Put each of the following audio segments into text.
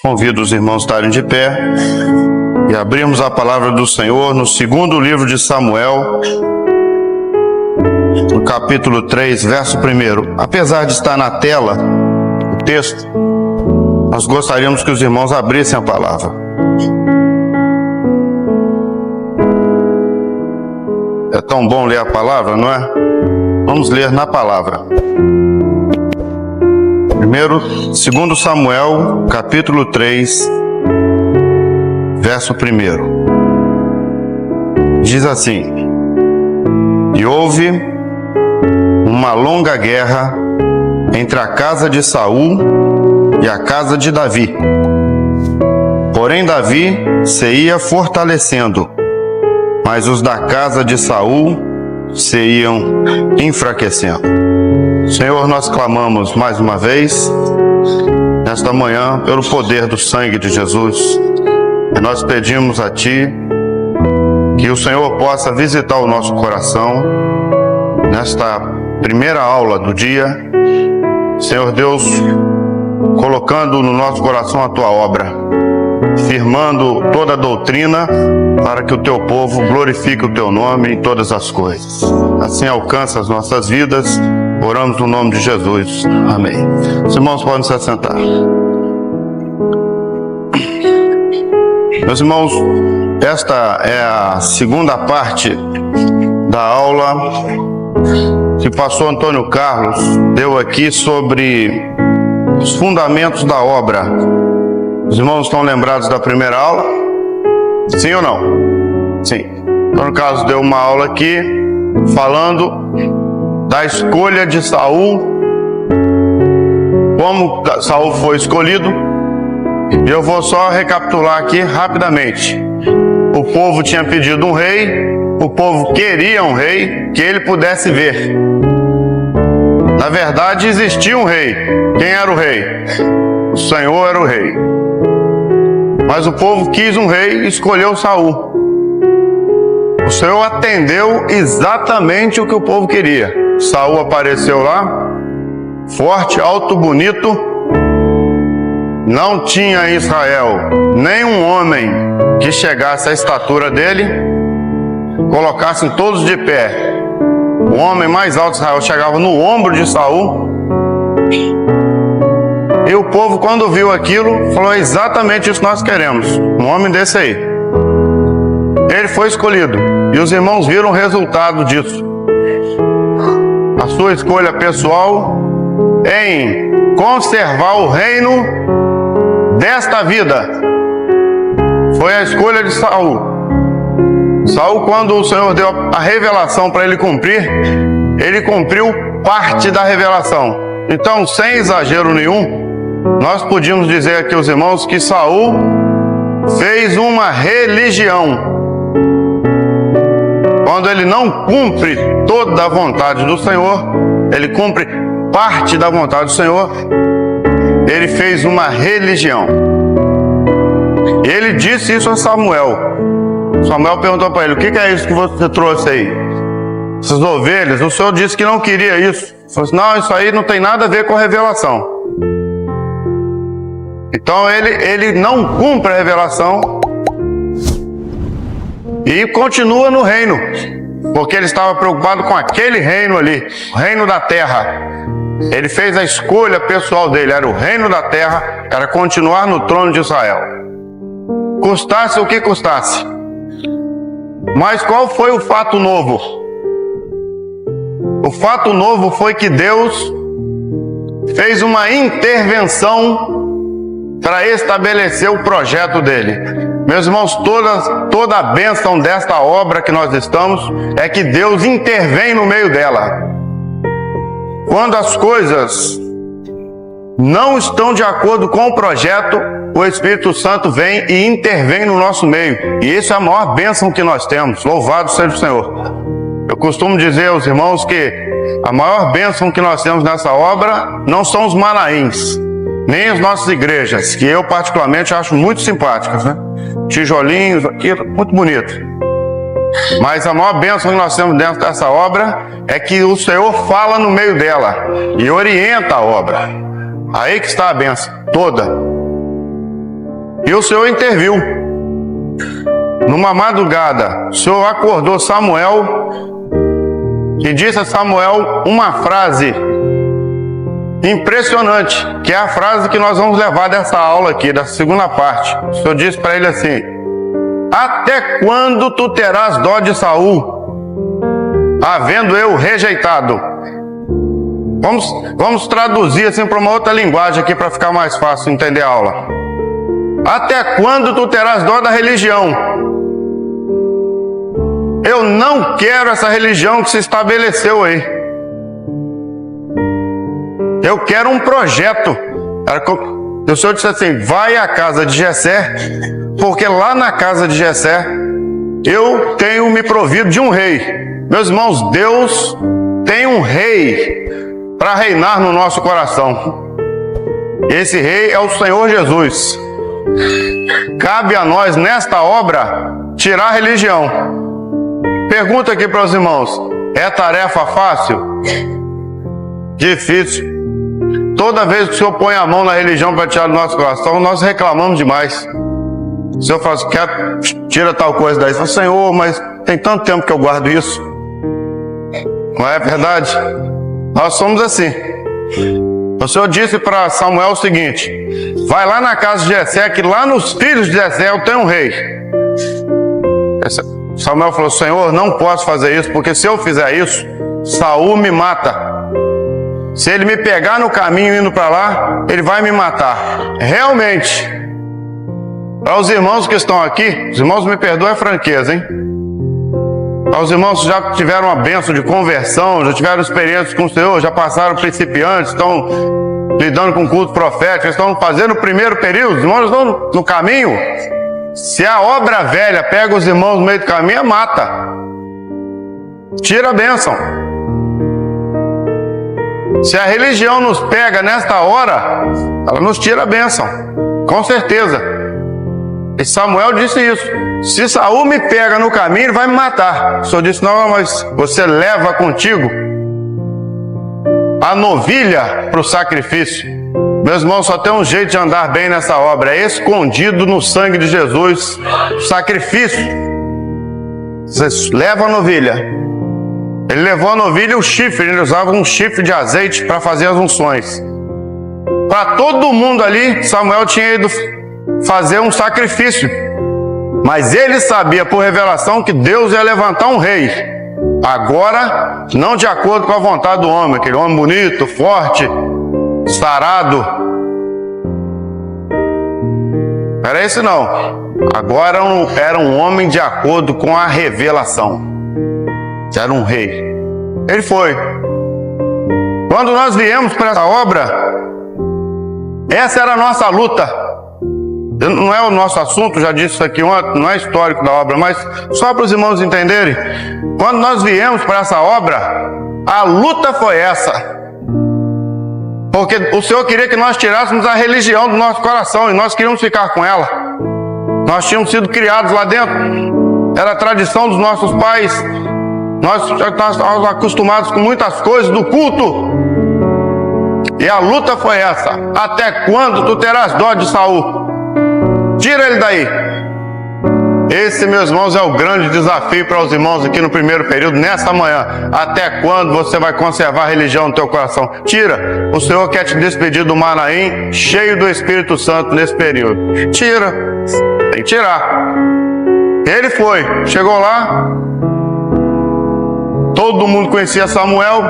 Convido os irmãos a estarem de pé e abrirmos a palavra do Senhor no segundo livro de Samuel, no capítulo 3, verso 1. Apesar de estar na tela o texto, nós gostaríamos que os irmãos abrissem a palavra. É tão bom ler a palavra, não é? Vamos ler na palavra. Segundo Samuel, capítulo 3, verso 1. Diz assim: E houve uma longa guerra entre a casa de Saul e a casa de Davi. Porém Davi se ia fortalecendo, mas os da casa de Saul se iam enfraquecendo. Senhor, nós clamamos mais uma vez, nesta manhã, pelo poder do sangue de Jesus. E nós pedimos a Ti que o Senhor possa visitar o nosso coração nesta primeira aula do dia. Senhor Deus, colocando no nosso coração a Tua obra, firmando toda a doutrina para que o Teu povo glorifique o Teu nome em todas as coisas. Assim alcança as nossas vidas. Oramos no nome de Jesus. Amém. Os irmãos podem se assentar. Meus irmãos, esta é a segunda parte da aula que o pastor Antônio Carlos deu aqui sobre os fundamentos da obra. Os irmãos estão lembrados da primeira aula? Sim ou não? Sim. Antônio Carlos deu uma aula aqui falando da escolha de Saul, como Saul foi escolhido. E eu vou só recapitular aqui rapidamente. O povo tinha pedido um rei, o povo queria um rei que ele pudesse ver. Na verdade, existia um rei. Quem era o rei? O Senhor era o rei. Mas o povo quis um rei e escolheu Saul. O Senhor atendeu exatamente o que o povo queria. Saul apareceu lá, forte, alto, bonito. Não tinha em Israel nenhum homem que chegasse à estatura dele. Colocassem todos de pé. O homem mais alto de Israel chegava no ombro de Saul. E o povo, quando viu aquilo, falou: exatamente isso que nós queremos, um homem desse aí. Ele foi escolhido. E os irmãos viram o resultado disso. A sua escolha pessoal em conservar o reino desta vida foi a escolha de Saul. Saul, quando o Senhor deu a revelação para ele cumpriu parte da revelação. Então, sem exagero nenhum, nós podíamos dizer aqui aos irmãos que Saul fez uma religião. Quando ele não cumpre toda a vontade do Senhor, ele cumpre parte da vontade do Senhor, ele fez uma religião. Ele disse isso a Samuel. Samuel perguntou para ele: o que é isso que você trouxe aí? Essas ovelhas, o Senhor disse que não queria isso. Ele falou assim: não, isso aí não tem nada a ver com a revelação. Então ele não cumpre a revelação e continua no reino, porque ele estava preocupado com aquele reino ali, o reino da terra. Ele fez a escolha pessoal dele, era o reino da terra, era continuar no trono de Israel, custasse o que custasse. Mas qual foi o fato novo? O fato novo foi que Deus fez uma intervenção para estabelecer o projeto dele. Meus irmãos, toda a bênção desta obra que nós estamos é que Deus intervém no meio dela. Quando as coisas não estão de acordo com o projeto, o Espírito Santo vem e intervém no nosso meio. E isso é a maior bênção que nós temos. Louvado seja o Senhor. Eu costumo dizer aos irmãos que a maior bênção que nós temos nessa obra não são os manaíns, nem as nossas igrejas, que eu particularmente acho muito simpáticas, né? Tijolinhos, aquilo, muito bonito. Mas a maior bênção que nós temos dentro dessa obra é que o Senhor fala no meio dela e orienta a obra. Aí que está a bênção toda. E o Senhor interviu. Numa madrugada, o Senhor acordou Samuel e disse a Samuel uma frase impressionante, que é a frase que nós vamos levar dessa aula aqui, da segunda parte. O Senhor disse para ele assim: até quando tu terás dó de Saul, havendo eu rejeitado? Vamos traduzir assim para uma outra linguagem aqui para ficar mais fácil entender a aula. Até quando tu terás dó da religião? Eu não quero essa religião que se estabeleceu aí. Eu quero um projeto. O Senhor disse assim: vai à casa de Jessé, porque lá na casa de Jessé eu tenho me provido de um rei. Meus irmãos, Deus tem um rei para reinar no nosso coração. Esse rei é o Senhor Jesus. Cabe a nós, nesta obra, tirar a religião. Pergunta aqui para os irmãos: é tarefa fácil? Difícil. Toda vez que o Senhor põe a mão na religião para tirar do nosso coração, nós reclamamos demais. O Senhor fala: tira tal coisa daí. Fala: Senhor, mas tem tanto tempo que eu guardo isso. Não é verdade? Nós somos assim. O Senhor disse para Samuel o seguinte: vai lá na casa de Jessé, que lá nos filhos de Jessé eu tenho um rei. Samuel falou: Senhor, não posso fazer isso, porque se eu fizer isso, Saul me mata. Se ele me pegar no caminho indo para lá, ele vai me matar. Realmente, para os irmãos que estão aqui, os irmãos me perdoem a franqueza, hein? Para os irmãos que já tiveram uma bênção de conversão, já tiveram experiências com o Senhor, já passaram principiantes, estão lidando com culto profético, estão fazendo o primeiro período, os irmãos estão no caminho. Se a obra velha pega os irmãos no meio do caminho, mata. Tira a bênção. Se a religião nos pega nesta hora, ela nos tira a bênção, com certeza. E Samuel disse isso: se Saul me pega no caminho, ele vai me matar. O Senhor disse: não, mas você leva contigo a novilha para o sacrifício. Meus irmãos, só tem um jeito de andar bem nessa obra: é escondido no sangue de Jesus, sacrifício. Você leva a novilha. Ele levou a novilha e o chifre, ele usava um chifre de azeite para fazer as unções. Para todo mundo ali, Samuel tinha ido fazer um sacrifício. Mas ele sabia por revelação que Deus ia levantar um rei. Agora, não de acordo com a vontade do homem, aquele homem bonito, forte, sarado. Era esse não. Agora era um homem de acordo com a revelação. Era um rei. Ele foi. Quando nós viemos para essa obra, essa era a nossa luta. Não é o nosso assunto, já disse isso aqui ontem, não é histórico da obra, mas só para os irmãos entenderem. Quando nós viemos para essa obra, a luta foi essa. Porque o Senhor queria que nós tirássemos a religião do nosso coração e nós queríamos ficar com ela. Nós tínhamos sido criados lá dentro. Era a tradição dos nossos pais. Nós estávamos acostumados com muitas coisas do culto. E a luta foi essa: até quando tu terás dó de Saul? Tira ele daí. Esse, meus irmãos, é o grande desafio para os irmãos aqui no primeiro período, nesta manhã. Até quando você vai conservar a religião no teu coração? Tira. O Senhor quer te despedir do Manaim, cheio do Espírito Santo nesse período. Tira. Tem que tirar. Ele foi. Chegou lá. Todo mundo conhecia Samuel,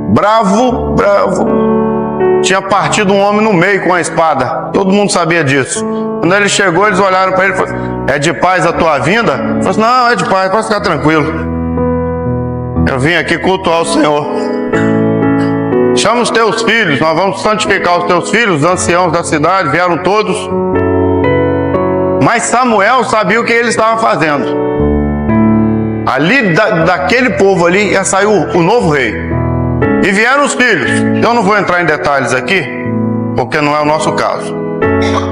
bravo. Tinha partido um homem no meio com a espada. Todo mundo sabia disso. Quando ele chegou, eles olharam para ele e falaram: é de paz a tua vinda? Ele falou assim: não, é de paz, pode ficar tranquilo. Eu vim aqui cultuar o Senhor. Chama os teus filhos, nós vamos santificar os teus filhos. Os anciãos da cidade vieram todos. Mas Samuel sabia o que ele estava fazendo. Ali, daquele povo ali, ia sair o novo rei. E vieram os filhos. Eu não vou entrar em detalhes aqui, porque não é o nosso caso.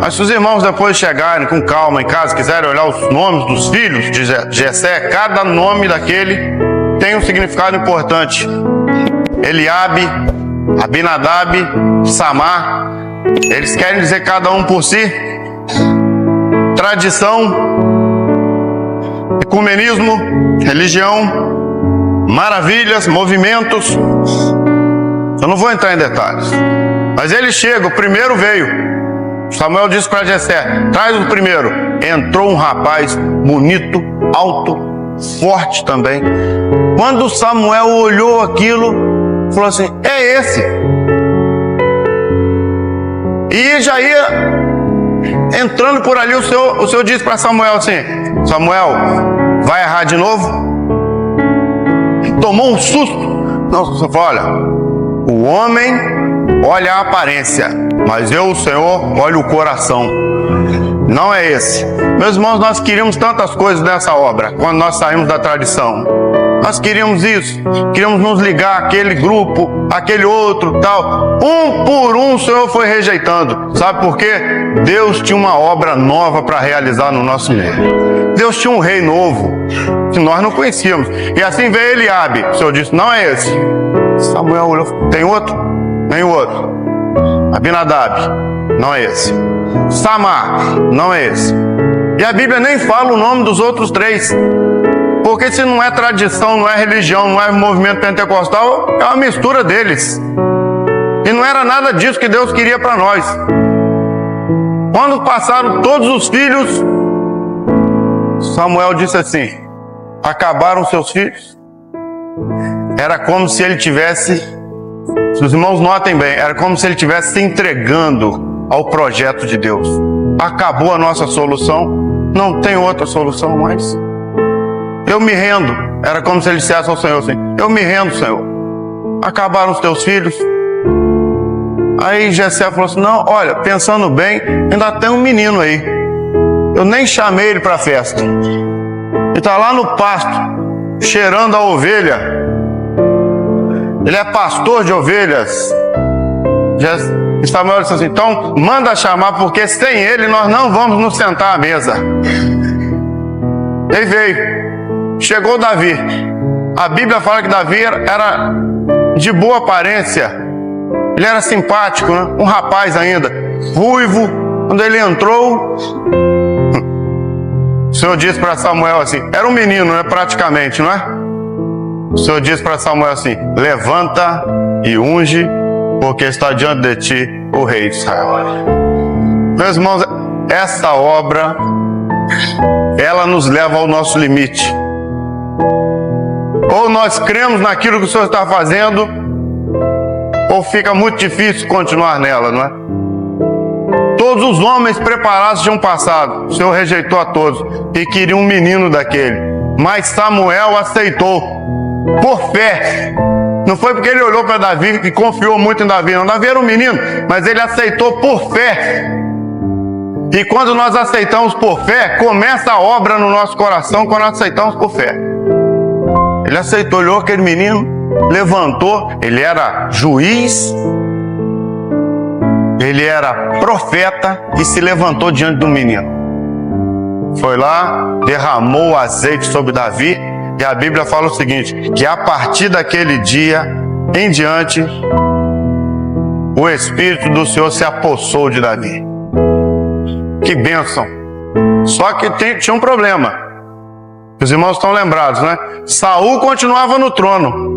Mas se os irmãos depois chegarem com calma em casa, quiserem olhar os nomes dos filhos de Jessé, cada nome daquele tem um significado importante. Eliabe, Abinadab, Samar. Eles querem dizer cada um por si. tradição, ecumenismo, religião, maravilhas, movimentos. Eu não vou entrar em detalhes. Mas ele chega, o primeiro veio. Samuel disse para Jessé: traz o primeiro. Entrou um rapaz bonito, alto, forte também. Quando Samuel olhou aquilo, falou assim: é esse. E já ia entrando por ali, o Senhor disse para Samuel assim: Samuel, vai errar de novo? Tomou um susto. Não, o Senhor falou: olha, o homem olha a aparência, mas eu, o Senhor, olho o coração. Não é esse. Meus irmãos, nós queríamos tantas coisas nessa obra, quando nós saímos da tradição. Nós queríamos isso, queríamos nos ligar àquele grupo, àquele outro, tal. Um por um o Senhor foi rejeitando. Sabe por quê? Deus tinha uma obra nova para realizar no nosso meio. Deus tinha um rei novo, que nós não conhecíamos. E assim veio Eliabe. O Senhor disse: não é esse. Samuel olhou: tem outro? Nenhum outro. Abinadab, não é esse. Samar, não é esse. E a Bíblia nem fala o nome dos outros três. Porque se não é tradição, não é religião, não é movimento pentecostal, é uma mistura deles. E não era nada disso que Deus queria para nós. Quando passaram todos os filhos, Samuel disse assim: acabaram seus filhos? Era como se ele tivesse, se os irmãos notem bem, era como se ele estivesse se entregando ao projeto de Deus. Acabou a nossa solução, não tem outra solução mais. Eu me rendo. Era como se ele dissesse ao Senhor assim: eu me rendo, Senhor. Acabaram os teus filhos. Aí Jessé falou assim: não, olha, pensando bem, ainda tem um menino aí. Eu nem chamei ele para a festa. Ele está lá no pasto, cheirando a ovelha. Ele é pastor de ovelhas. E Samuel disse assim: então manda chamar, porque sem ele nós não vamos nos sentar à mesa. Ele veio. Chegou Davi. A Bíblia fala que Davi era de boa aparência. Ele era simpático, né? Um rapaz ainda, ruivo. Quando ele entrou, o Senhor disse para Samuel assim: era um menino, né? Praticamente, não é? O Senhor disse para Samuel assim: levanta e unge, porque está diante de ti o rei de Israel. Meus irmãos, essa obra, ela nos leva ao nosso limite. Ou nós cremos naquilo que o Senhor está fazendo, ou fica muito difícil continuar nela, não é? Todos os homens preparados tinham passado. O Senhor rejeitou a todos e queria um menino daquele. Mas Samuel aceitou por fé. Não foi porque ele olhou para Davi e confiou muito em Davi, não. Davi era um menino, mas ele aceitou por fé. E quando nós aceitamos por fé, começa a obra no nosso coração quando nós aceitamos por fé. Ele aceitou, olhou aquele menino, levantou. Ele era juiz, ele era profeta e se levantou diante do menino. Foi lá, derramou o azeite sobre Davi. E a Bíblia fala o seguinte: que a partir daquele dia em diante, o Espírito do Senhor se apossou de Davi. Que bênção! Só que tinha um problema. Os irmãos estão lembrados, né? Saul continuava no trono.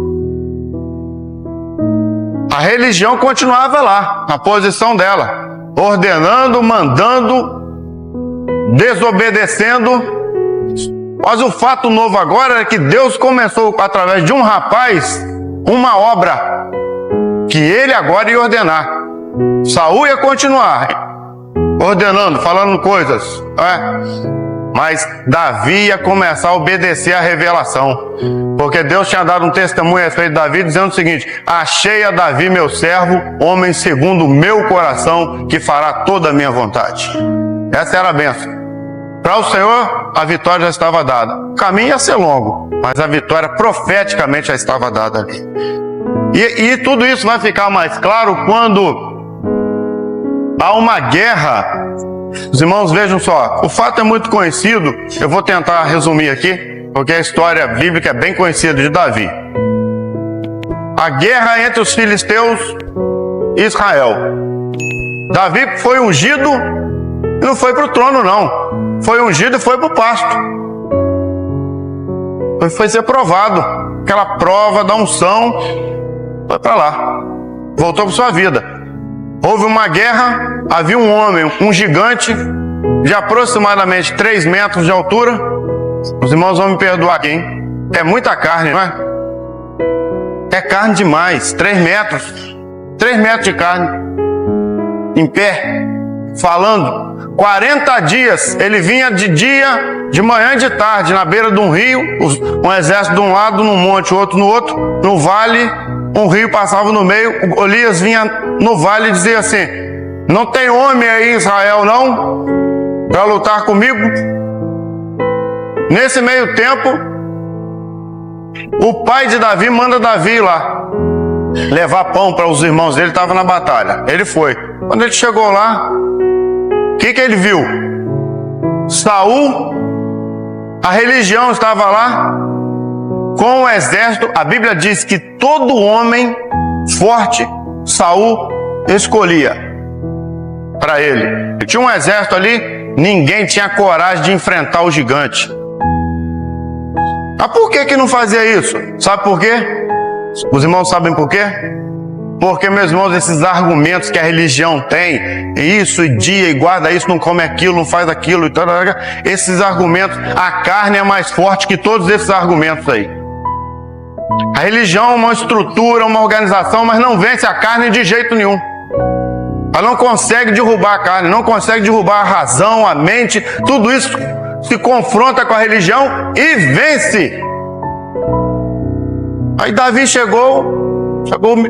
A religião continuava lá, na posição dela, ordenando, mandando, desobedecendo. Mas o fato novo agora é que Deus começou, através de um rapaz, uma obra que ele agora ia ordenar. Saul ia continuar ordenando, falando coisas, mas Davi ia começar a obedecer à revelação, porque Deus tinha dado um testemunho a respeito de Davi, dizendo o seguinte: achei a Davi meu servo, homem segundo o meu coração, que fará toda a minha vontade. Essa era a bênção. Para o Senhor, a vitória já estava dada. O caminho ia ser longo, mas a vitória profeticamente já estava dada ali. E tudo isso vai ficar mais claro quando há uma guerra. Os irmãos, vejam só, o fato é muito conhecido. Eu vou tentar resumir aqui, porque a história bíblica é bem conhecida de Davi. A guerra entre os filisteus e Israel. Davi foi ungido e não foi para o trono, não. foi ungido e foi para o pasto. Foi ser provado. Aquela prova da unção foi para lá. Voltou para sua vida. Houve uma guerra, havia um homem, um gigante, de aproximadamente 3 metros de altura. Os irmãos vão me perdoar aqui, hein? É muita carne, não é? É carne demais. 3 metros. 3 metros de carne. Em pé. Falando. 40 dias. Ele vinha de dia, de manhã e de tarde, na beira de um rio. Um exército de um lado, num monte, outro no outro. No vale, um rio passava no meio. Golias vinha no vale e dizia assim: não tem homem aí em Israel, não, para lutar comigo? Nesse meio tempo, o pai de Davi manda Davi lá levar pão para os irmãos dele, estava na batalha. Ele foi. Quando ele chegou lá, o que ele viu? Saul, a religião estava lá com o exército. A Bíblia diz que todo homem forte Saul escolhia para ele. Ele tinha um exército ali, ninguém tinha coragem de enfrentar o gigante. Mas por que não fazia isso? Sabe por quê? Os irmãos sabem por quê? Porque, meus irmãos, esses argumentos que a religião tem, isso e dia, e guarda isso, não come aquilo, não faz aquilo, e tal, esses argumentos, a carne é mais forte que todos esses argumentos aí. A religião é uma estrutura, uma organização, mas não vence a carne de jeito nenhum. Ela não consegue derrubar a carne, não consegue derrubar a razão, a mente, tudo isso se confronta com a religião e vence. Aí Davi chegou,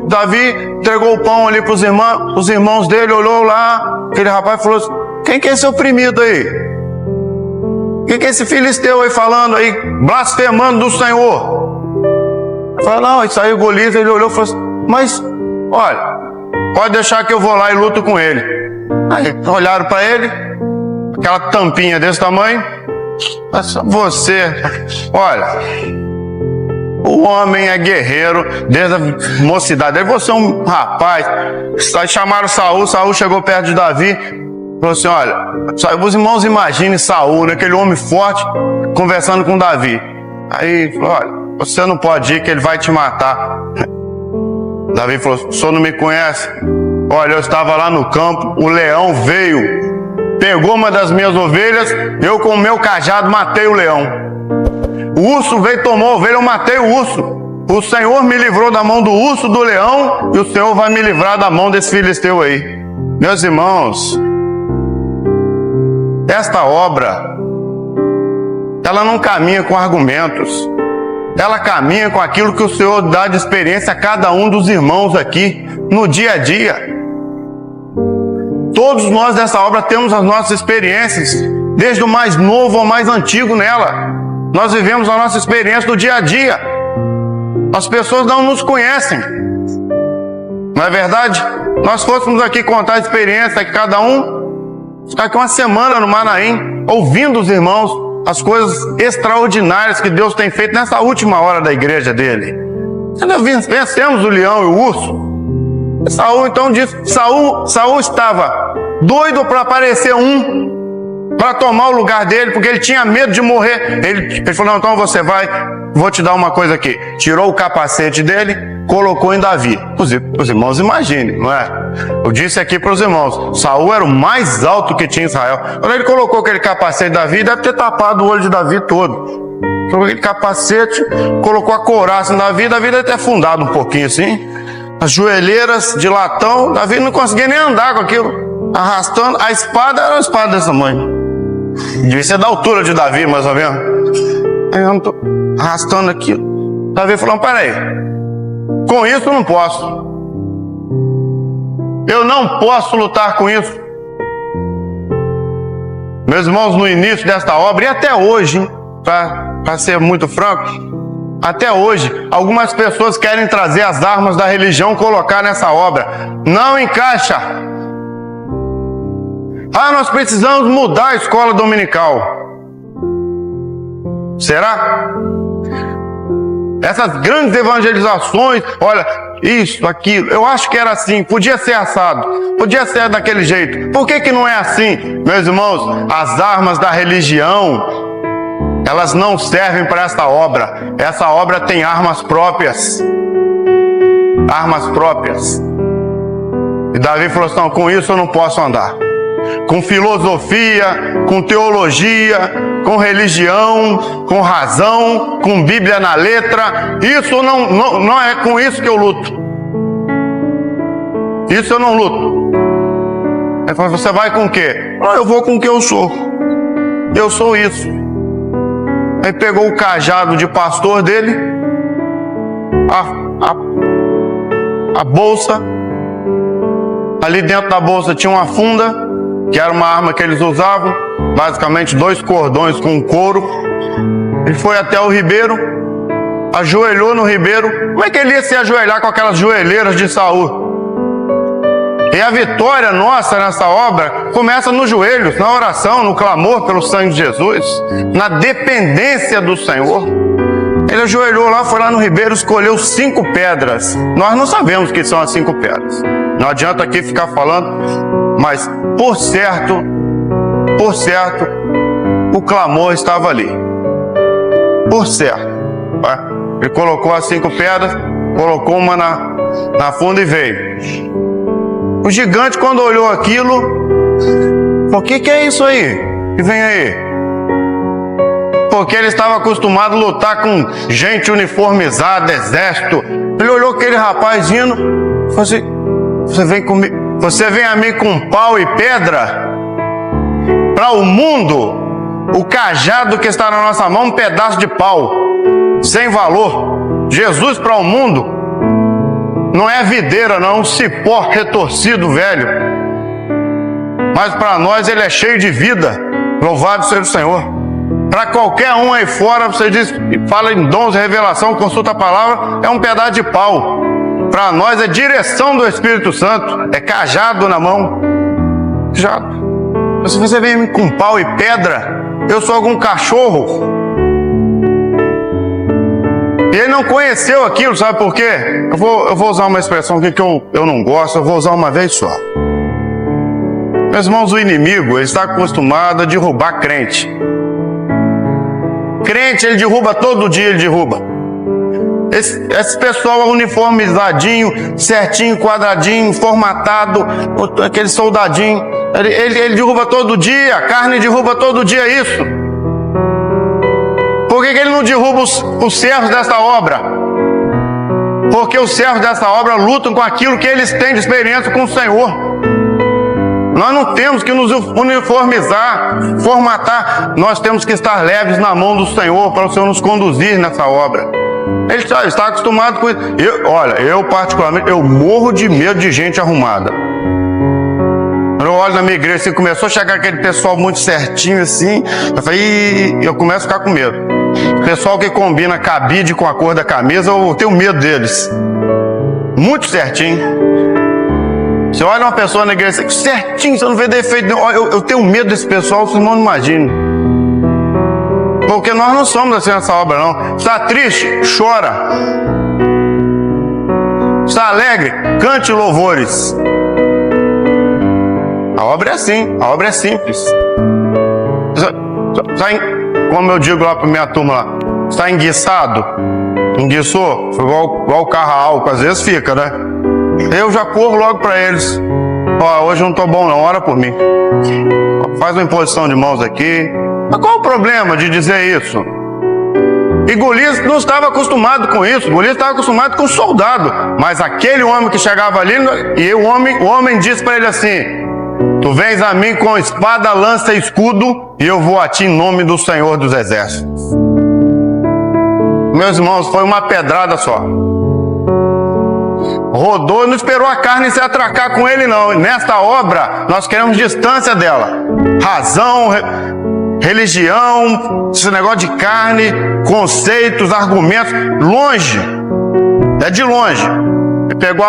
Davi entregou o pão ali para os irmãos dele, olhou lá, aquele rapaz falou assim: quem que é esse oprimido aí? Quem que é esse filisteu aí falando aí, blasfemando do Senhor? Falou: não, aí saiu Golias, ele olhou e falou assim: mas, olha, pode deixar que eu vou lá e luto com ele. Aí olharam para ele, aquela tampinha desse tamanho. Mas você, olha, o homem é guerreiro desde a mocidade. Aí você é um rapaz. Aí chamaram Saul. Saul chegou perto de Davi, falou assim: olha, os irmãos imaginem Saul, né, aquele homem forte, conversando com Davi. Aí falou: olha, você não pode ir, que ele vai te matar. Davi falou: o senhor não me conhece? Olha, eu estava lá no campo, o leão veio, pegou uma das minhas ovelhas, eu com o meu cajado matei o leão. O urso veio, tomou a ovelha, eu matei o urso. O Senhor me livrou da mão do urso, do leão, e o Senhor vai me livrar da mão desse filisteu aí. Meus irmãos, esta obra, ela não caminha com argumentos. Ela caminha com aquilo que o Senhor dá de experiência a cada um dos irmãos aqui, no dia a dia. Todos nós dessa obra temos as nossas experiências, desde o mais novo ao mais antigo nela. Nós vivemos a nossa experiência do dia a dia. As pessoas não nos conhecem. Não é verdade? Nós fôssemos aqui contar a experiência que cada um ficar aqui uma semana no Manaim, ouvindo os irmãos, as coisas extraordinárias que Deus tem feito nessa última hora da igreja dele. Vencemos o leão e o urso. Saul então disse: Saul estava doido para aparecer para tomar o lugar dele, porque ele tinha medo de morrer. Ele falou: não, então você vai, vou te dar uma coisa aqui. Tirou o capacete dele, colocou em Davi. Os irmãos imaginem, não é? Eu disse aqui para os irmãos, Saul era o mais alto que tinha em Israel. Quando ele colocou aquele capacete de Davi, deve ter tapado o olho de Davi todo. Colocou aquele capacete, colocou a couraça em Davi deve ter afundado um pouquinho assim. As joelheiras de latão, Davi não conseguia nem andar com aquilo, arrastando. A espada era uma espada desse tamanho. Devia ser da altura de Davi, mais ou menos. Aí eu tô arrastando aquilo. Davi falou: peraí, com isso eu não posso. Eu não posso lutar com isso. Meus irmãos, no início desta obra, e até hoje, para ser muito franco, até hoje, algumas pessoas querem trazer as armas da religião e colocar nessa obra. Não encaixa. Nós precisamos mudar a escola dominical. Será? Essas grandes evangelizações, olha, isso, aquilo, eu acho que era assim, podia ser assado, podia ser daquele jeito. Por que que não é assim? Meus irmãos, as armas da religião, elas não servem para essa obra. Essa obra tem armas próprias. Armas próprias. E Davi falou assim, não, com isso eu não posso andar. Com filosofia, com teologia, com religião, com razão, com Bíblia na letra, isso não é com isso que eu luto. Isso eu não luto. Ele falou, você vai com o quê? Eu vou com o que eu sou. Eu sou isso. Aí pegou o cajado de pastor dele, a bolsa, ali dentro da bolsa tinha uma funda, que era uma arma que eles usavam, basicamente 2 cordões com couro. Ele foi até o ribeiro, ajoelhou no ribeiro. Como é que ele ia se ajoelhar com aquelas joelheiras de Saul? E a vitória nossa nessa obra começa nos joelhos, na oração, no clamor pelo sangue de Jesus, na dependência do Senhor. Ele ajoelhou lá, foi lá no ribeiro, escolheu 5 pedras. Nós não sabemos o que são as 5 pedras. Não adianta aqui ficar falando, mas por certo, o clamor estava ali. Por certo. Ele colocou as 5 pedras, colocou uma na funda e veio. O gigante, quando olhou aquilo, falou, o que é isso aí? Que vem aí? Porque ele estava acostumado a lutar com gente uniformizada, exército. Ele olhou aquele rapaz indo, falou assim, você vem a mim com pau e pedra? Para o mundo, o cajado que está na nossa mão, um pedaço de pau, sem valor. Jesus para o mundo não é videira, não é um cipó retorcido velho. Mas para nós ele é cheio de vida. Louvado seja o Senhor. Para qualquer um aí fora, você diz, fala em dons e revelação, consulta a palavra, é um pedaço de pau. Para nós é direção do Espírito Santo, é cajado na mão. Cajado. Se você vem com pau e pedra, eu sou algum cachorro. E ele não conheceu aquilo, sabe por quê? Eu vou usar uma expressão aqui que eu não gosto, eu vou usar uma vez só. Meus irmãos, o inimigo, ele está acostumado a derrubar crente. Crente, ele derruba todo dia, ele derruba. Esse pessoal uniformizadinho, certinho, quadradinho, formatado, aquele soldadinho, ele derruba todo dia, a carne derruba todo dia isso. Por que ele não derruba os servos dessa obra? Porque os servos dessa obra lutam com aquilo que eles têm de experiência com o Senhor. Nós não temos que nos uniformizar, formatar. Nós temos que estar leves na mão do Senhor para o Senhor nos conduzir nessa obra. Ele está acostumado com isso. Eu particularmente, eu morro de medo de gente arrumada. Eu olho na minha igreja, assim, começou a chegar aquele pessoal muito certinho assim, eu começo a ficar com medo. Pessoal que combina cabide com a cor da camisa, eu tenho medo deles. Muito certinho. Você olha uma pessoa na igreja, certinho, você não vê defeito nenhum. Eu tenho medo desse pessoal, vocês não imaginam. Porque nós não somos assim nessa obra, não. Está triste? Chora. Está alegre? Cante louvores. A obra é assim, a obra é simples. Como eu digo lá para minha turma lá, está enguiçado? Enguiçou? Foi igual o carro a álcool, às vezes fica, né? Eu já corro logo para eles. Hoje eu não estou bom não, ora por mim. Faz uma imposição de mãos aqui. Mas qual o problema de dizer isso? E Golias não estava acostumado com isso. Golias estava acostumado com o soldado. Mas aquele homem que chegava ali, e o homem disse para ele assim: tu vens a mim com espada, lança e escudo, e eu vou a ti em nome do Senhor dos Exércitos. Meus irmãos, foi uma pedrada só. Rodou e não esperou a carne se atracar com ele, não. Nesta obra, nós queremos distância dela. Razão, religião, esse negócio de carne, conceitos, argumentos, longe. É de longe. Ele pegou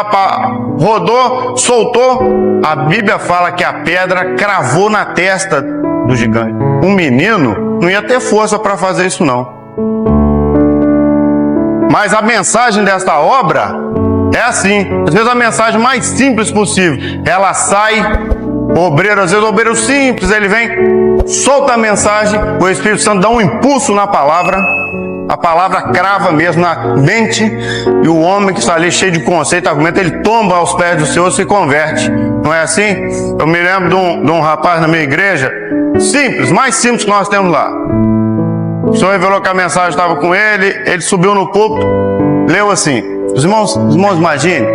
rodou, soltou. A Bíblia fala que a pedra cravou na testa do gigante. Um menino não ia ter força para fazer isso, não. Mas a mensagem desta obra é assim. Às vezes a mensagem mais simples possível. Ela sai, o obreiro, às vezes o obreiro simples, ele vem, solta a mensagem, o Espírito Santo dá um impulso na palavra, a palavra crava mesmo na mente, e o homem que está ali cheio de conceito, argumento, ele tomba aos pés do Senhor e se converte. Não é assim? Eu me lembro de um rapaz na minha igreja, simples, mais simples que nós temos lá. O Senhor revelou que a mensagem estava com ele subiu no púlpito, leu assim. Os irmãos imaginem,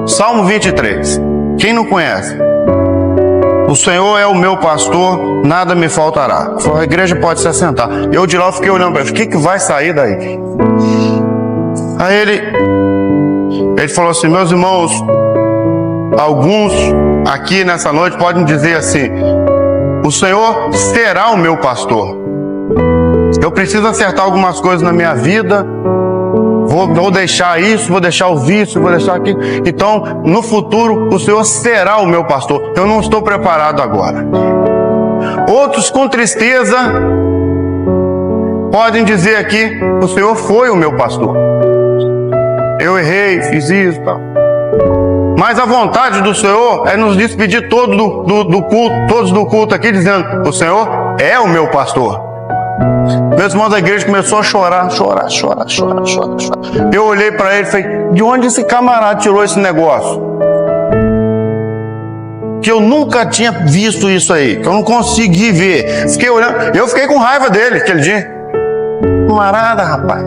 Salmo 23. Quem não conhece? O Senhor é o meu pastor, nada me faltará. A igreja pode se assentar. Eu de lá fiquei olhando para ele, o que vai sair daí? Aí ele falou assim, meus irmãos, alguns aqui nessa noite podem dizer assim, o Senhor será o meu pastor. Eu preciso acertar algumas coisas na minha vida, vou deixar isso, vou deixar o vício, vou deixar aquilo. Então, no futuro, o Senhor será o meu pastor. Eu não estou preparado agora. Outros, com tristeza, podem dizer aqui, o Senhor foi o meu pastor. Eu errei, fiz isso, tal. Mas a vontade do Senhor é nos despedir todos do culto, todos do culto aqui, dizendo, o Senhor é o meu pastor. Meus irmãos, a igreja começou a chorar. Eu olhei para ele e falei, de onde esse camarada tirou esse negócio? Que eu nunca tinha visto isso aí, que eu não consegui ver. Fiquei olhando, eu fiquei com raiva dele aquele dia. Camarada, rapaz.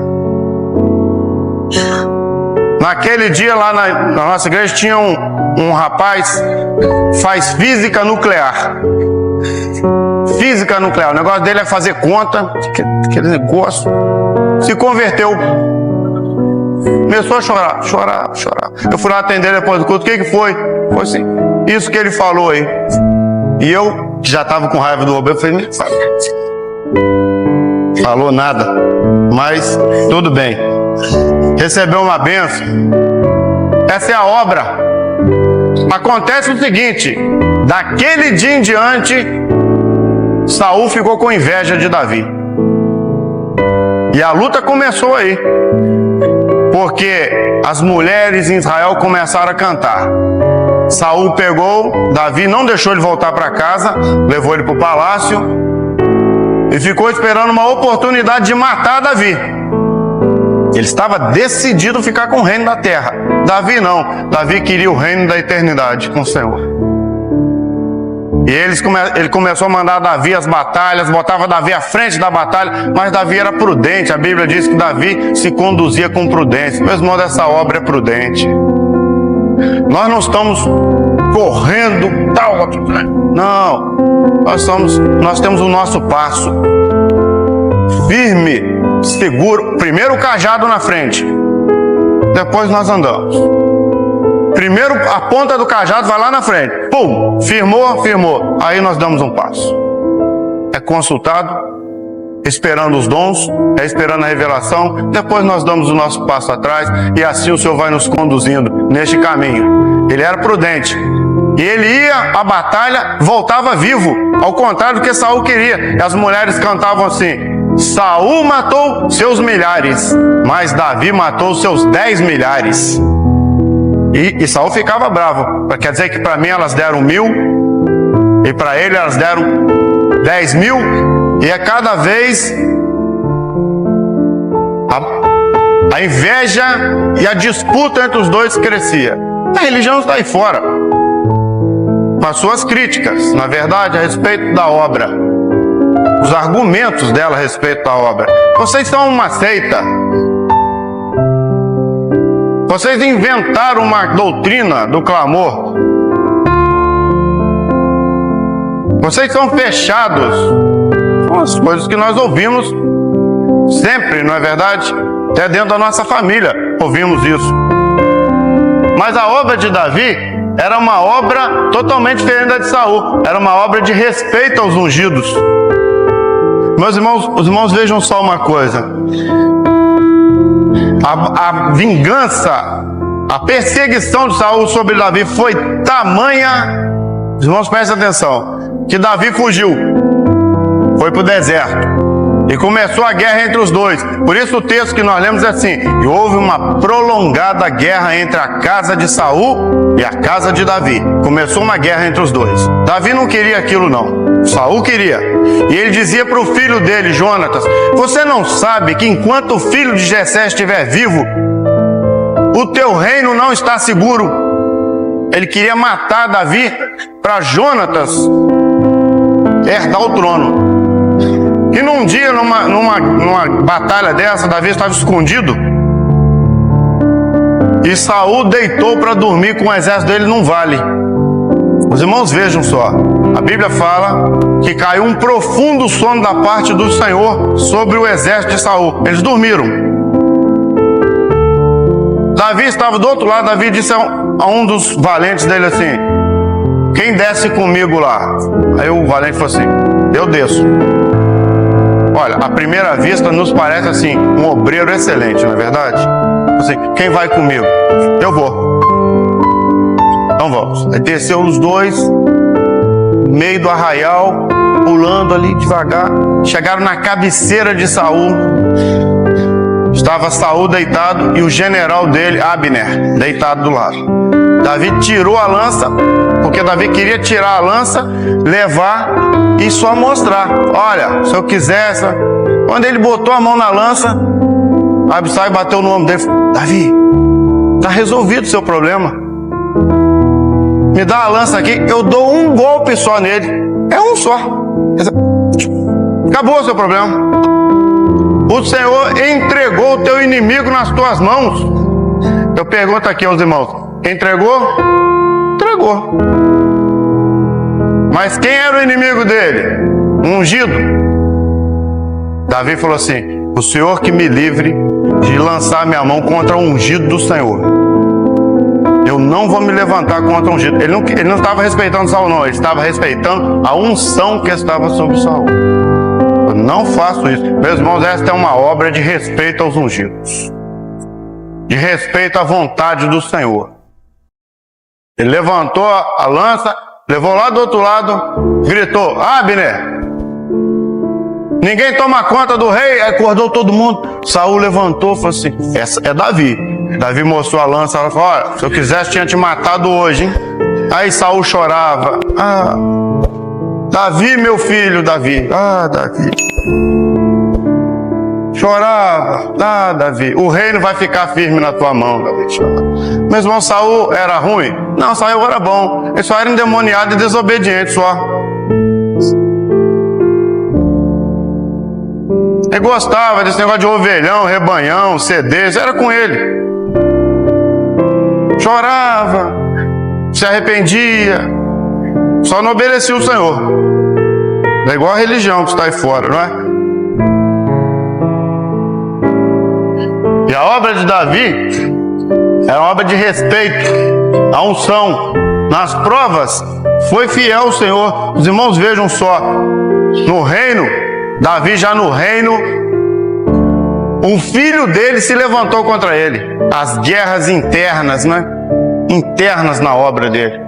Naquele dia lá na nossa igreja tinha um rapaz, faz física nuclear. Física nuclear, o negócio dele é fazer conta, aquele negócio. Se converteu. Começou a chorar. Eu fui lá atender depois do culto, o que foi? Foi assim, isso que ele falou aí. E eu, que já estava com raiva do obreiro, falei, falou nada, mas tudo bem. Recebeu uma bênção. Essa é a obra. Acontece o seguinte, daquele dia em diante, Saul ficou com inveja de Davi. E a luta começou aí. Porque as mulheres em Israel começaram a cantar. Saul pegou, Davi não deixou ele voltar para casa, levou ele para o palácio e ficou esperando uma oportunidade de matar Davi. Ele estava decidido a ficar com o reino da terra. Davi não. Davi queria o reino da eternidade com o Senhor. E ele começou a mandar Davi às batalhas, botava Davi à frente da batalha, mas Davi era prudente. A Bíblia diz que Davi se conduzia com prudência. Mesmo modo, essa obra é prudente. Nós não estamos correndo, tal. Não. Nós temos o nosso passo. Firme, seguro. Primeiro o cajado na frente. Depois nós andamos. Primeiro a ponta do cajado vai lá na frente. Pum! Firmou. Aí nós damos um passo. É consultado, esperando os dons, esperando a revelação. Depois nós damos o nosso passo atrás. E assim o Senhor vai nos conduzindo neste caminho. Ele era prudente. E ele ia à batalha, voltava vivo. Ao contrário do que Saul queria. E as mulheres cantavam assim: Saul matou seus milhares, mas Davi matou seus 10 milhares. E Saul ficava bravo. Quer dizer que para mim elas deram 1000 e para ele elas deram 10.000. E a cada vez a inveja e a disputa entre os dois crescia. A religião está aí fora, com as suas críticas, na verdade, a respeito da obra, os argumentos dela a respeito da obra. Vocês são uma seita. Vocês inventaram uma doutrina do clamor. Vocês são fechados. São as coisas que nós ouvimos sempre, não é verdade? Até dentro da nossa família ouvimos isso. Mas a obra de Davi era uma obra totalmente diferente da de Saul. Era uma obra de respeito aos ungidos. Meus irmãos, os irmãos vejam só uma coisa. A vingança, a perseguição de Saul sobre Davi foi tamanha, os irmãos prestem atenção, que Davi fugiu, foi para o deserto. E começou a guerra entre os dois. Por isso o texto que nós lemos é assim: e houve uma prolongada guerra entre a casa de Saul e a casa de Davi. Começou uma guerra entre os dois. Davi não queria aquilo não, Saul queria. E ele dizia para o filho dele, Jonatas: você não sabe que enquanto o filho de Jessé estiver vivo, o teu reino não está seguro? Ele queria matar Davi para Jonatas herdar o trono. E num dia, numa batalha dessa, Davi estava escondido e Saul deitou para dormir com o exército dele num vale. Os irmãos vejam só, a Bíblia fala que caiu um profundo sono da parte do Senhor sobre o exército de Saul. Eles dormiram. Davi estava do outro lado. Davi disse a um dos valentes dele assim: quem desce comigo lá? Aí o valente falou assim: eu desço. Olha, à primeira vista nos parece assim, um obreiro excelente, não é verdade? Assim, quem vai comigo? Eu vou. Então vamos. Aí desceu os dois, no meio do arraial, pulando ali devagar. Chegaram na cabeceira de Saul. Estava Saul deitado e o general dele, Abner, deitado do lado. Davi tirou a lança, porque Davi queria tirar a lança, levar e só mostrar. Olha, se eu quisesse. Quando ele botou a mão na lança, Abissai bateu no ombro dele: Davi, está resolvido o seu problema. Me dá a lança aqui, eu dou um golpe só nele. É um só. Acabou o seu problema. O Senhor entregou o teu inimigo nas tuas mãos. Eu pergunto aqui aos irmãos: entregou? Entregou. Mas quem era o inimigo dele? Um ungido. Davi falou assim: o Senhor que me livre de lançar minha mão contra o ungido do Senhor. Eu não vou me levantar contra o ungido. Ele não estava respeitando Saul, não. Ele estava respeitando a unção que estava sobre Saul. Eu não faço isso. Meus irmãos, esta é uma obra de respeito aos ungidos, de respeito à vontade do Senhor. Ele levantou a lança, levou lá do outro lado, gritou: Abner, ninguém toma conta do rei. Aí acordou todo mundo. Saul levantou e falou assim: essa é Davi. Davi mostrou a lança. Ela falou: olha, se eu quisesse tinha te matado hoje, hein? Aí Saul chorava: ah, Davi, meu filho, Davi. Ah, Davi. Chorava: ah, Davi, o reino vai ficar firme na tua mão, Davi. Meu irmão, Saul era ruim? Não, Saul era bom. Ele só era endemoniado e desobediente só. Ele gostava desse negócio de ovelhão, rebanhão, cedês, era com ele. Chorava, se arrependia, só não obedecia o Senhor. É igual a religião que está aí fora, não é? E a obra de Davi é uma obra de respeito, a unção. Nas provas, foi fiel ao Senhor. Os irmãos vejam só, no reino, Davi já no reino, um filho dele se levantou contra ele. As guerras internas, né? Internas na obra dele.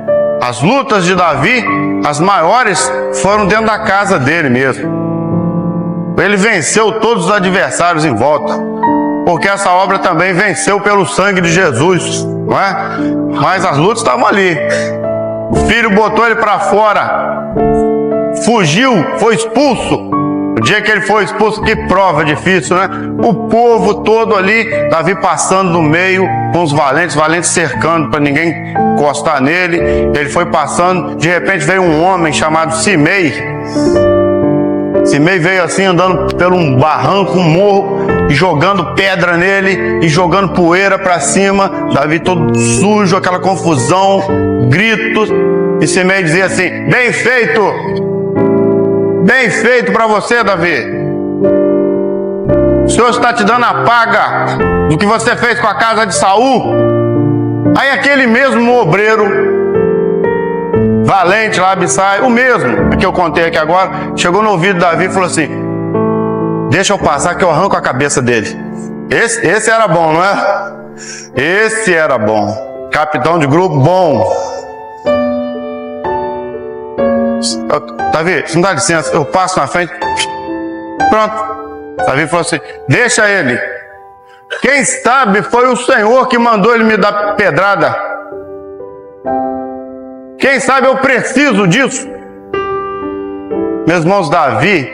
As lutas de Davi, as maiores, foram dentro da casa dele mesmo. Ele venceu todos os adversários em volta, porque essa obra também venceu pelo sangue de Jesus, não é? Mas as lutas estavam ali. O filho botou ele para fora, fugiu, foi expulso. O dia que ele foi expulso, que prova difícil, né? O povo todo ali, Davi passando no meio, com os valentes cercando para ninguém encostar nele. Ele foi passando, de repente veio um homem chamado Simei. Simei veio assim, andando pelo um barranco, um morro, e jogando pedra nele, e jogando poeira para cima. Davi todo sujo, aquela confusão, gritos. E Simei dizia assim: bem feito! Bem feito para você, Davi. O Senhor está te dando a paga do que você fez com a casa de Saul. Aí aquele mesmo obreiro valente lá, Abissai, o mesmo que eu contei aqui agora, chegou no ouvido de Davi e falou assim: deixa eu passar que eu arranco a cabeça dele. Esse era bom, não é? Esse era bom. Capitão de grupo bom. Davi, se não dá licença, eu passo na frente. Pronto. Davi falou assim: deixa ele. Quem sabe foi o Senhor que mandou ele me dar pedrada. Quem sabe eu preciso disso. Meus irmãos, Davi,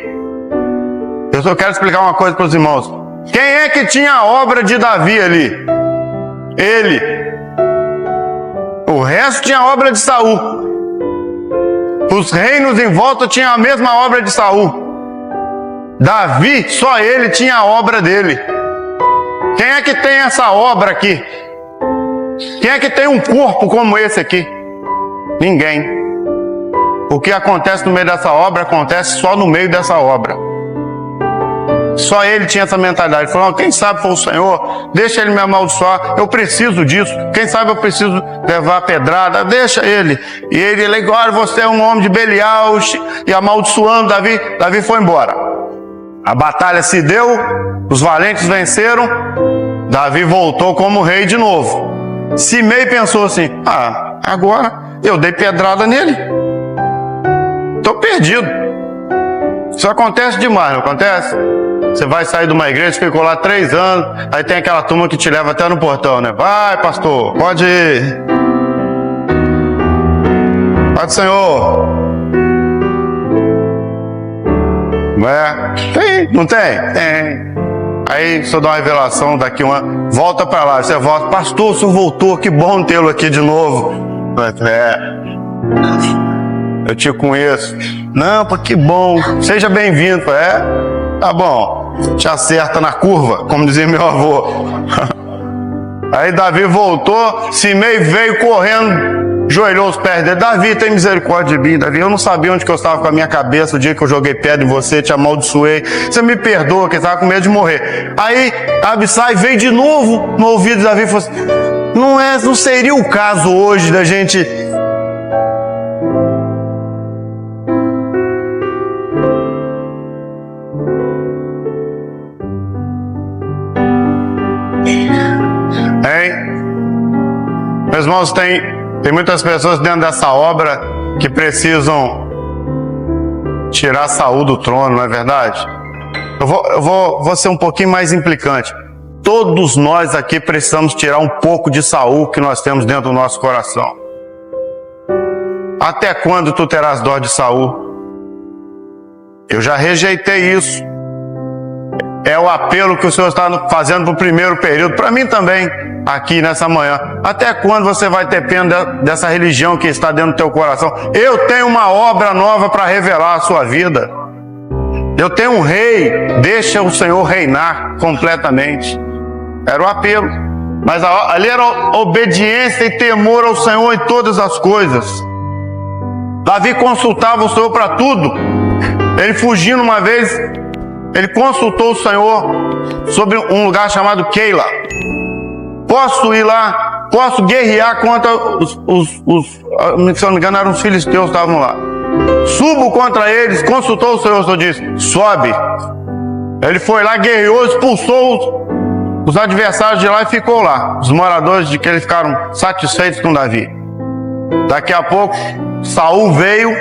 eu só quero explicar uma coisa para os irmãos. Quem é que tinha a obra de Davi ali? Ele. O resto tinha a obra de Saul. Os reinos em volta tinham a mesma obra de Saul. Davi, só ele tinha a obra dele. Quem é que tem essa obra aqui? Quem é que tem um corpo como esse aqui? Ninguém. O que acontece no meio dessa obra, acontece só no meio dessa obra. Só ele tinha essa mentalidade. Ele falou: quem sabe foi o Senhor, deixa ele me amaldiçoar, eu preciso disso. Quem sabe eu preciso levar a pedrada, deixa ele. E ele agora você é um homem de Belial, e amaldiçoando Davi. Davi foi embora. A batalha se deu, os valentes venceram, Davi voltou como rei de novo. Simei pensou assim: agora eu dei pedrada nele, estou perdido. Isso acontece demais, não acontece? Você vai sair de uma igreja, ficou lá 3 anos, aí tem aquela turma que te leva até no portão, né? Vai, pastor, pode ir. Pode, Senhor. Tem, não tem? Tem. Aí o senhor dá uma revelação daqui volta para lá, você volta: pastor, o senhor voltou, que bom tê-lo aqui de novo. Eu te conheço. Não, pô, que bom, seja bem-vindo. Tá bom, te acerta na curva, como dizia meu avô. Aí Davi voltou, Simei veio correndo, joelhou os pés dele: Davi, tem misericórdia de mim, Davi, eu não sabia onde que eu estava com a minha cabeça o dia que eu joguei pedra em você, te amaldiçoei, você me perdoa, que eu estava com medo de morrer. Aí Abissai veio de novo no ouvido de Davi e falou assim: não seria o caso hoje da gente... Meus irmãos, tem muitas pessoas dentro dessa obra que precisam tirar Saul do trono, não é verdade? Eu vou ser um pouquinho mais implicante. Todos nós aqui precisamos tirar um pouco de Saul que nós temos dentro do nosso coração. Até quando tu terás dó de Saul? Eu já rejeitei isso. É o apelo que o Senhor está fazendo para o primeiro período, para mim também, aqui nessa manhã. Até quando você vai ter pena dessa religião que está dentro do teu coração? Eu tenho uma obra nova para revelar a sua vida. Eu tenho um rei, deixa o Senhor reinar completamente. Era o apelo. Mas ali era obediência e temor ao Senhor em todas as coisas. Davi consultava o Senhor para tudo. Ele fugindo uma vez... Ele consultou o Senhor sobre um lugar chamado Keila. Posso ir lá? Posso guerrear contra se eu não me engano, eram os filisteus que estavam lá. Subo contra eles. Consultou o Senhor disse: sobe. Ele foi lá, guerreou, expulsou os adversários de lá e ficou lá. Os moradores de que eles ficaram satisfeitos com Davi. Daqui a pouco, Saul veio.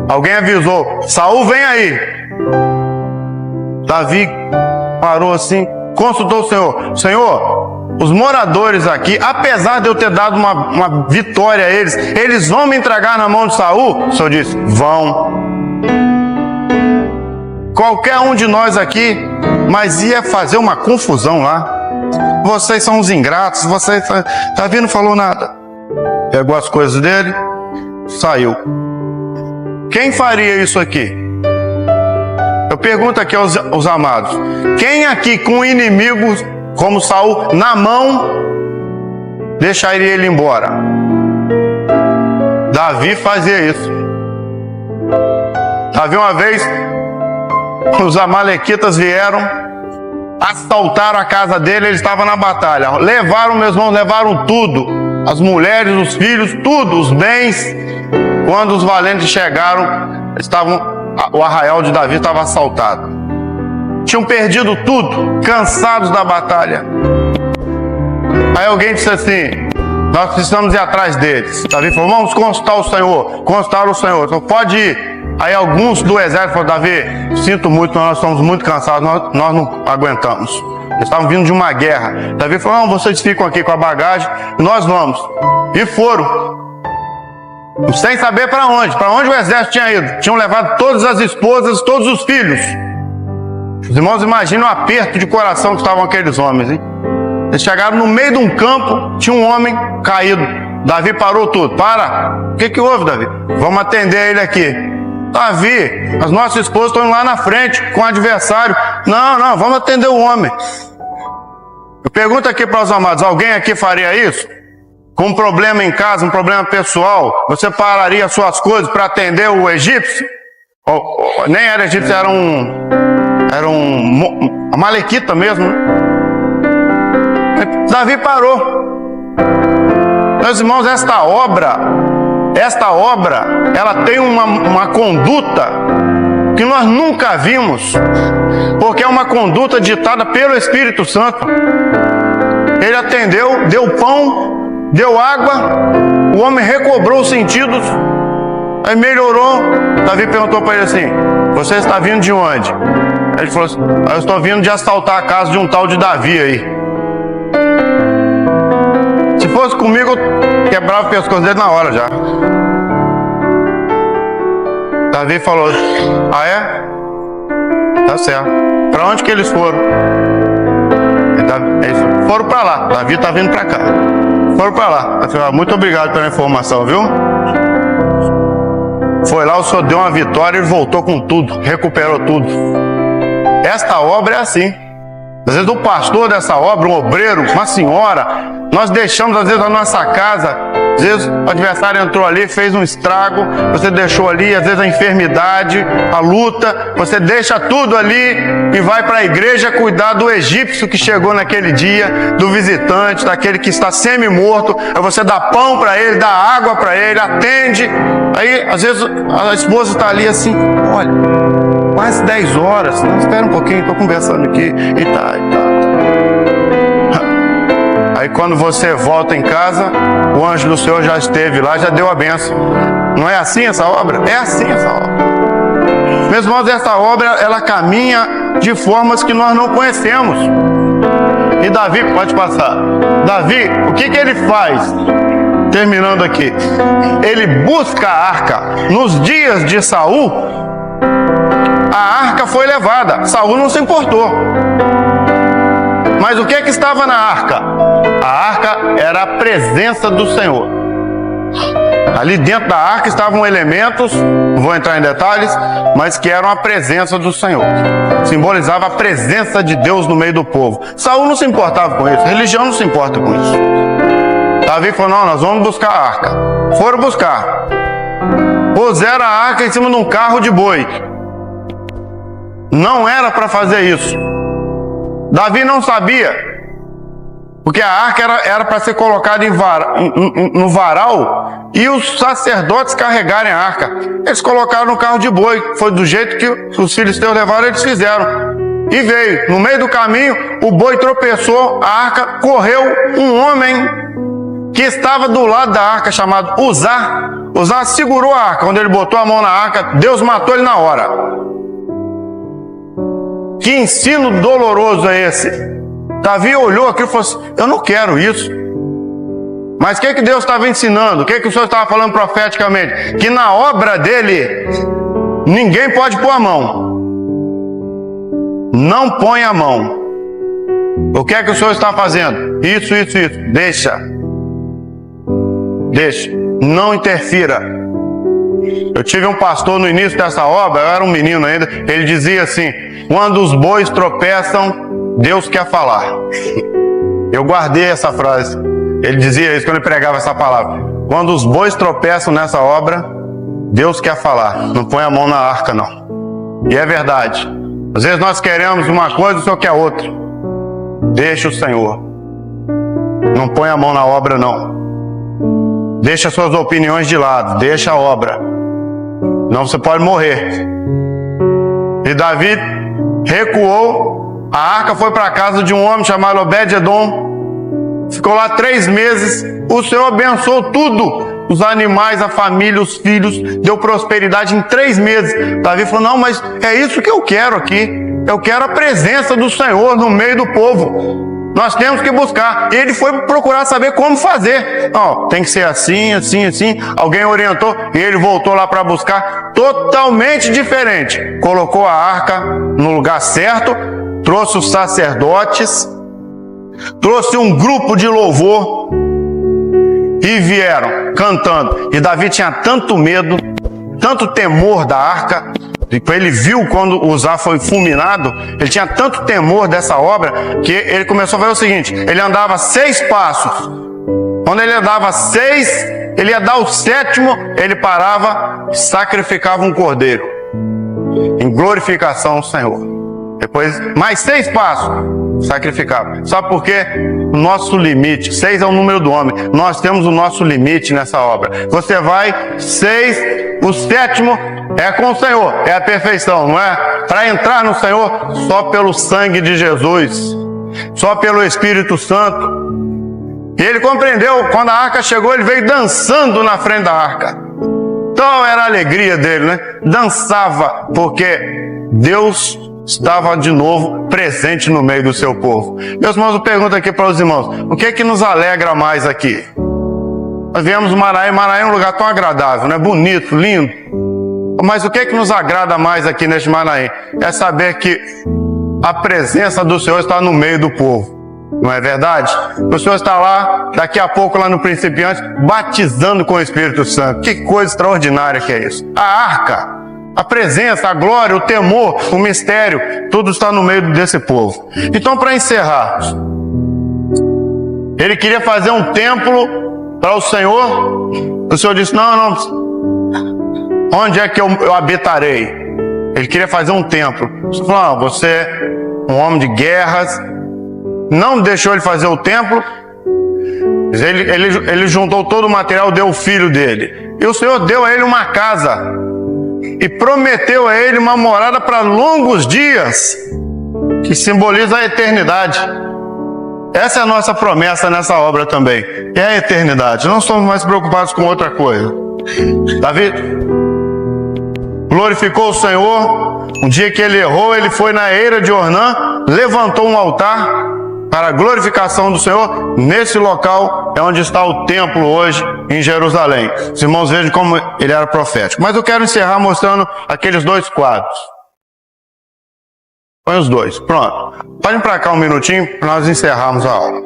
Alguém avisou: Saul, vem aí. Davi parou assim, consultou o Senhor: Senhor, os moradores aqui, apesar de eu ter dado uma vitória a eles, eles vão me entregar na mão de Saul? O Senhor disse: vão. Qualquer um de nós aqui, mas ia fazer uma confusão lá. Vocês são os ingratos, Davi não falou nada. Pegou as coisas dele, saiu. Quem faria isso aqui? Eu pergunto aqui aos amados: quem aqui com inimigos como Saul na mão deixaria ele embora? Davi fazia isso. Davi, uma vez, os amalequitas vieram, assaltaram a casa dele, ele estava na batalha. Levaram, meus irmãos, levaram tudo. As mulheres, os filhos, tudo, os bens. Quando os valentes chegaram, o arraial de Davi estava assaltado. Tinham perdido tudo, cansados da batalha. Aí alguém disse assim: nós precisamos ir atrás deles. Davi falou: vamos consultar o Senhor. Consultaram o Senhor. Então, pode ir. Aí alguns do exército falaram: Davi, sinto muito, nós estamos muito cansados, nós não aguentamos. Eles estavam vindo de uma guerra. Davi falou: não, vocês ficam aqui com a bagagem, nós vamos. E foram. Sem saber para onde o exército tinha ido. Tinham levado todas as esposas, todos os filhos. Os irmãos imaginam o aperto de coração que estavam aqueles homens, hein? Eles chegaram no meio de um campo, tinha um homem caído. Davi parou tudo. Para! O que houve, Davi? Vamos atender ele aqui. Davi, as nossas esposas estão lá na frente com o adversário. Não, vamos atender o homem. Eu pergunto aqui para os amados: alguém aqui faria isso? Com um problema em casa, um problema pessoal, você pararia as suas coisas para atender o egípcio? Nem era egípcio, era um amalequita mesmo, né? Davi parou. Meus irmãos, esta obra, ela tem uma conduta que nós nunca vimos, porque é uma conduta ditada pelo Espírito Santo. Ele atendeu, deu pão, deu água, o homem recobrou os sentidos, aí melhorou. Davi perguntou para ele assim: você está vindo de onde? Ele falou assim: eu estou vindo de assaltar a casa de um tal de Davi aí. Se fosse comigo, eu quebrava o pescoço dele na hora já. Davi falou: ah é? Tá certo. Para onde que eles foram? Eles foram para lá. Davi está vindo para cá. Foram para lá. Eu falei: muito obrigado pela informação, viu? Foi lá, o senhor deu uma vitória e voltou com tudo, recuperou tudo. Esta obra é assim. Às vezes o pastor dessa obra, um obreiro, uma senhora, nós deixamos às vezes a nossa casa, às vezes o adversário entrou ali, fez um estrago, você deixou ali, às vezes a enfermidade, a luta, você deixa tudo ali e vai para a igreja cuidar do egípcio que chegou naquele dia, do visitante, daquele que está semi-morto. Aí você dá pão para ele, dá água para ele, atende. Aí às vezes a esposa está ali assim: olha, quase 10 horas, não, espera um pouquinho, estou conversando aqui, e tá. Aí quando você volta em casa, o anjo do Senhor já esteve lá, já deu a bênção. Não é assim essa obra? É assim essa obra. Meus irmãos, essa obra, ela caminha de formas que nós não conhecemos. E Davi, pode passar. Davi, o que ele faz? Terminando aqui. Ele busca a arca. Nos dias de Saul, a arca foi levada. Saul não se importou. Mas o que estava na arca? A arca era a presença do Senhor. Ali dentro da arca estavam elementos, não vou entrar em detalhes, mas que eram a presença do Senhor. Simbolizava a presença de Deus no meio do povo. Saul não se importava com isso, a religião não se importa com isso. Davi falou: não, nós vamos buscar a arca. Foram buscar. Puseram a arca em cima de um carro de boi. Não era para fazer isso. Davi não sabia, porque a arca era para ser colocada no varal e os sacerdotes carregarem a arca. Eles colocaram no carro de boi. Foi do jeito que os filisteus levaram, eles fizeram. E veio, no meio do caminho, o boi tropeçou, a arca correu, um homem que estava do lado da arca, chamado Uzá. Uzá segurou a arca. Quando ele botou a mão na arca, Deus matou ele na hora. Que ensino doloroso é esse? Davi olhou aquilo e falou assim: eu não quero isso. Mas o que Deus estava ensinando? O que o Senhor estava falando profeticamente? Que na obra dele, ninguém pode pôr a mão. Não põe a mão. O que o Senhor está fazendo? Isso. Deixa. Não interfira. Eu tive um pastor no início dessa obra, eu era um menino ainda, ele dizia assim: quando os bois tropeçam, Deus quer falar. Eu guardei essa frase. Ele dizia isso quando ele pregava essa palavra. Quando os bois tropeçam nessa obra, Deus quer falar. Não põe a mão na arca, não. E é verdade. Às vezes nós queremos uma coisa, o Senhor quer outra. Deixa o Senhor. Não põe a mão na obra, não. Deixa suas opiniões de lado, deixa a obra. Não, você pode morrer. E Davi recuou, a arca foi para a casa de um homem chamado Obed-Edom, ficou lá 3 meses, o Senhor abençoou tudo, os animais, a família, os filhos, deu prosperidade em 3 meses. Davi falou, não, mas é isso que eu quero aqui. Eu quero a presença do Senhor no meio do povo. Nós temos que buscar. E ele foi procurar saber como fazer. Tem que ser assim, assim, assim. Alguém orientou e ele voltou lá para buscar. Totalmente diferente. Colocou a arca no lugar certo, trouxe os sacerdotes, trouxe um grupo de louvor e vieram cantando. E Davi tinha tanto medo, tanto temor da arca. Ele viu quando Uzá foi fulminado, ele tinha tanto temor dessa obra, que ele começou a fazer o seguinte, ele andava 6 passos, quando ele andava 6, ele ia dar o 7º, ele parava, sacrificava um cordeiro, em glorificação ao Senhor. Depois, mais 6 passos, sacrificava. Sabe por quê? O nosso limite, 6 é o número do homem, nós temos o nosso limite nessa obra. Você vai, 6, o 7º, é com o Senhor, é a perfeição, não é? Para entrar no Senhor, só pelo sangue de Jesus, só pelo Espírito Santo. E ele compreendeu, quando a arca chegou, ele veio dançando na frente da arca. Então era a alegria dele, né? Dançava, porque Deus estava de novo presente no meio do seu povo. Meus irmãos, eu pergunto aqui para os irmãos, o que é que nos alegra mais aqui? Nós viemos do Manaim, Manaim é um lugar tão agradável, né? Bonito, lindo. Mas o que é que nos agrada mais aqui neste Manaim? É saber que a presença do Senhor está no meio do povo. Não é verdade? O Senhor está lá, daqui a pouco lá no Principiante, batizando com o Espírito Santo. Que coisa extraordinária que é isso. A arca, a presença, a glória, o temor, o mistério, tudo está no meio desse povo. Então, para encerrar, ele queria fazer um templo para o Senhor. O Senhor disse, não, onde é que eu habitarei? Ele queria fazer um templo. Você falou, não, você é um homem de guerras. Não deixou ele fazer o templo. Ele juntou todo o material, deu o filho dele. E o Senhor deu a ele uma casa. E prometeu a ele uma morada para longos dias, que simboliza a eternidade. Essa é a nossa promessa nessa obra também. É a eternidade. Não somos mais preocupados com outra coisa. Davi glorificou o Senhor. Um dia que ele errou, ele foi na eira de Ornã, levantou um altar para a glorificação do Senhor. Nesse local é onde está o templo hoje em Jerusalém. Os irmãos vejam como ele era profético. Mas eu quero encerrar mostrando aqueles 2 quadros. Põe os 2, pronto. Pode ir para cá um minutinho para nós encerrarmos a aula.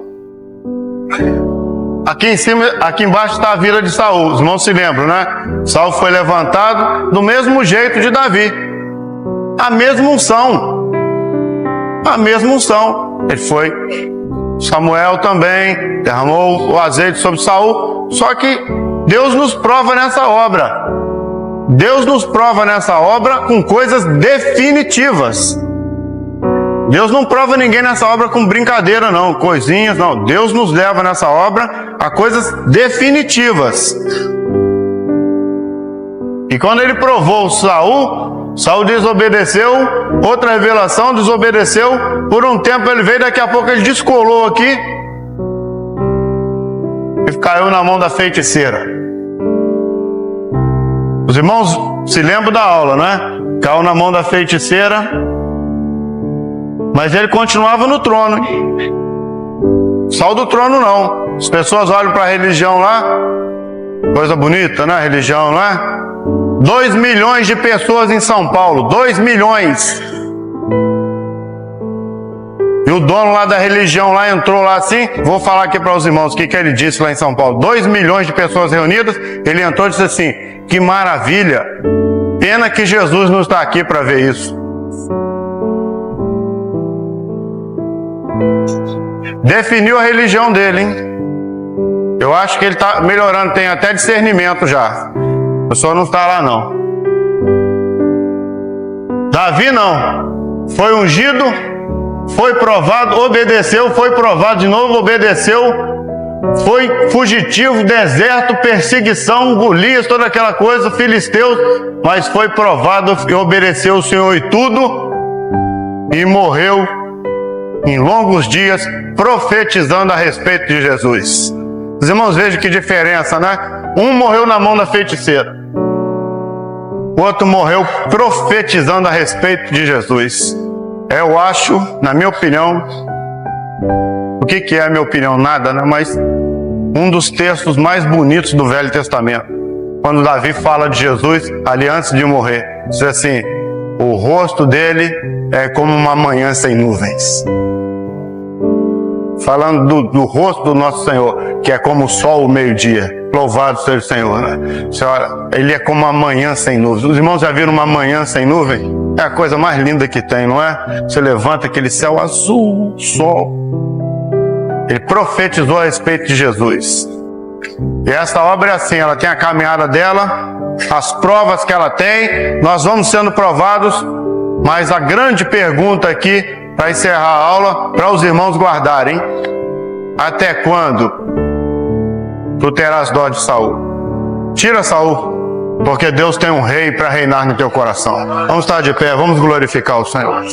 Aqui em cima, aqui embaixo está a vila de Saul. Os irmãos se lembram, né? Saul foi levantado do mesmo jeito de Davi. A mesma unção. A mesma unção. Ele foi. Samuel também derramou o azeite sobre Saul. Só que Deus nos prova nessa obra. Deus nos prova nessa obra com coisas definitivas. Deus não prova ninguém nessa obra com brincadeira, não, coisinhas, não. Deus nos leva nessa obra a coisas definitivas. E quando ele provou Saul, Saul desobedeceu, outra revelação, desobedeceu, por um tempo ele veio, daqui a pouco ele descolou aqui e caiu na mão da feiticeira. Os irmãos se lembram da aula, né? Caiu na mão da feiticeira. Mas ele continuava no trono. Saiu do trono não. As pessoas olham para a religião lá, coisa bonita, né? A religião lá. 2 milhões de pessoas em São Paulo. 2 milhões. E o dono lá da religião lá entrou lá assim. Vou falar aqui para os irmãos o que ele disse lá em São Paulo. 2 milhões de pessoas reunidas. Ele entrou e disse assim: que maravilha. Pena que Jesus não está aqui para ver isso. Definiu a religião dele, hein? Eu acho que ele está melhorando, tem até discernimento já. O senhor não está lá, não. Davi não. Foi ungido, foi provado, obedeceu, foi provado de novo, obedeceu. Foi fugitivo, deserto, perseguição, Golias, toda aquela coisa, filisteus. Mas foi provado e obedeceu o Senhor e tudo. E morreu em longos dias, profetizando a respeito de Jesus. Os irmãos, vejam que diferença, né? Um morreu na mão da feiticeira. O outro morreu profetizando a respeito de Jesus. Eu acho, na minha opinião, o que é a minha opinião? Nada, né? Mas um dos textos mais bonitos do Velho Testamento. Quando Davi fala de Jesus, ali antes de morrer, diz assim: o rosto dele é como uma manhã sem nuvens. Falando do rosto do nosso Senhor, que é como o sol ao meio-dia. Louvado seja o Senhor, né? Senhora, ele é como uma manhã sem nuvens. Os irmãos já viram uma manhã sem nuvem? É a coisa mais linda que tem, não é? Você levanta aquele céu azul, sol. Ele profetizou a respeito de Jesus. E essa obra é assim, ela tem a caminhada dela, as provas que ela tem, nós vamos sendo provados, mas a grande pergunta aqui, para encerrar a aula, para os irmãos guardarem: até quando tu terás dó de Saul? Tira Saul, porque Deus tem um rei para reinar no teu coração. Vamos estar de pé, vamos glorificar o Senhor.